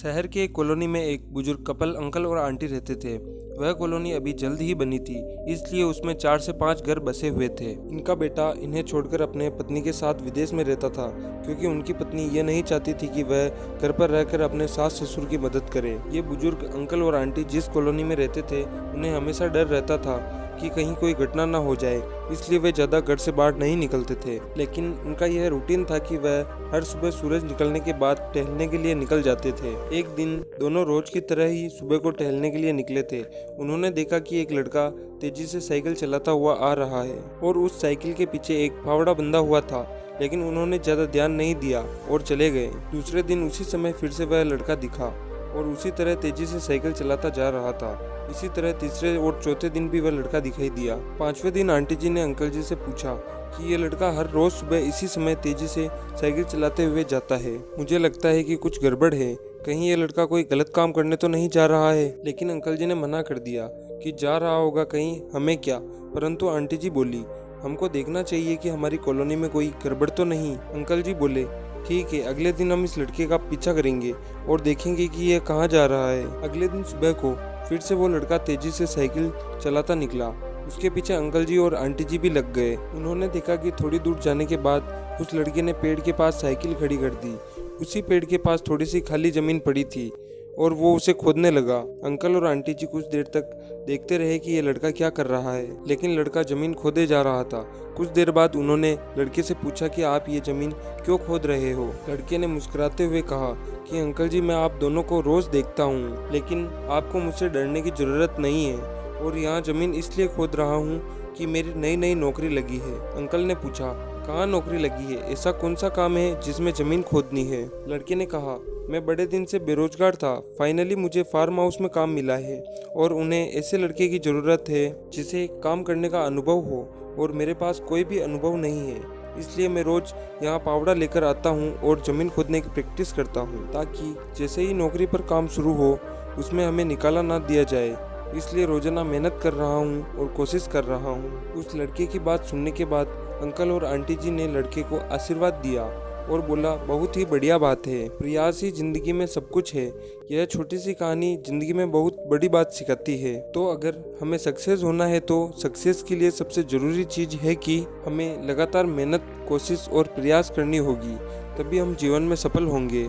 शहर के एक कॉलोनी में एक बुजुर्ग कपल अंकल और आंटी रहते थे। वह कॉलोनी अभी जल्द ही बनी थी, इसलिए उसमें 4 से 5 घर बसे हुए थे। इनका बेटा इन्हें छोड़कर अपने पत्नी के साथ विदेश में रहता था, क्योंकि उनकी पत्नी ये नहीं चाहती थी कि वह घर पर रहकर अपने सास ससुर की मदद करे। ये बुजुर्ग अंकल और आंटी जिस कॉलोनी में रहते थे, उन्हें हमेशा डर रहता था कि कहीं कोई घटना न हो जाए, इसलिए वे ज़्यादा घर से बाहर नहीं निकलते थे। लेकिन उनका यह रूटीन था कि वह हर सुबह सूरज निकलने के बाद टहलने के लिए निकल जाते थे। एक दिन दोनों रोज की तरह ही सुबह को टहलने के लिए निकले थे। उन्होंने देखा कि एक लड़का तेजी से साइकिल चलाता हुआ आ रहा है और उस साइकिल के पीछे एक फावड़ा बंधा हुआ था, लेकिन उन्होंने ज़्यादा ध्यान नहीं दिया और चले गए। दूसरे दिन उसी समय फिर से वह लड़का दिखा और उसी तरह तेजी से साइकिल चलाता जा रहा था। इसी तरह तीसरे और चौथे दिन भी वह लड़का दिखाई दिया। 5वें दिन आंटी जी ने अंकल जी से पूछा कि ये लड़का हर रोज सुबह इसी समय तेजी से साइकिल चलाते हुए जाता है। मुझे लगता है कि कुछ गड़बड़ है, कहीं ये लड़का कोई गलत काम करने तो नहीं जा रहा है। लेकिन अंकल जी ने मना कर दिया कि जा रहा होगा, कहीं हमें क्या। परंतु आंटी जी बोली, हमको देखना चाहिए कि हमारी कॉलोनी में कोई गड़बड़ तो नहीं। अंकल जी बोले, ठीक है, अगले दिन हम इस लड़के का पीछा करेंगे और देखेंगे कि यह कहाँ जा रहा है। अगले दिन सुबह को फिर से वो लड़का तेजी से साइकिल चलाता निकला। उसके पीछे अंकल जी और आंटी जी भी लग गए। उन्होंने देखा कि थोड़ी दूर जाने के बाद उस लड़के ने पेड़ के पास साइकिल खड़ी कर दी। उसी पेड़ के पास थोड़ी सी खाली जमीन पड़ी थी और वो उसे खोदने लगा। अंकल और आंटी जी कुछ देर तक देखते रहे कि ये लड़का क्या कर रहा है, लेकिन लड़का जमीन खोदे जा रहा था। कुछ देर बाद उन्होंने लड़के से पूछा कि आप ये जमीन क्यों खोद रहे हो। लड़के ने मुस्कुराते हुए कहा कि अंकल जी, मैं आप दोनों को रोज देखता हूँ, लेकिन आपको मुझसे डरने की जरूरत नहीं है और यहाँ जमीन इसलिए खोद रहा हूँ कि मेरी नई नई नौकरी लगी है। अंकल ने पूछा, कहाँ नौकरी लगी है, ऐसा कौन सा काम है जिसमें जमीन खोदनी है। लड़के ने कहा, मैं बड़े दिन से बेरोजगार था, फाइनली मुझे फार्म हाउस में काम मिला है और उन्हें ऐसे लड़के की ज़रूरत है जिसे काम करने का अनुभव हो, और मेरे पास कोई भी अनुभव नहीं है। इसलिए मैं रोज यहाँ पावड़ा लेकर आता हूँ और ज़मीन खोदने की प्रैक्टिस करता हूँ, ताकि जैसे ही नौकरी पर काम शुरू हो उसमें हमें निकाला ना दिया जाए। इसलिए रोजाना मेहनत कर रहा हूँ और कोशिश कर रहा हूँ। उस लड़के की बात सुनने के बाद अंकल और आंटी जी ने लड़के को आशीर्वाद दिया और बोला, बहुत ही बढ़िया बात है, प्रयास ही जिंदगी में सब कुछ है। यह छोटी सी कहानी जिंदगी में बहुत बड़ी बात सिखाती है। तो अगर हमें सक्सेस होना है तो सक्सेस के लिए सबसे ज़रूरी चीज़ है कि हमें लगातार मेहनत, कोशिश और प्रयास करनी होगी, तभी हम जीवन में सफल होंगे।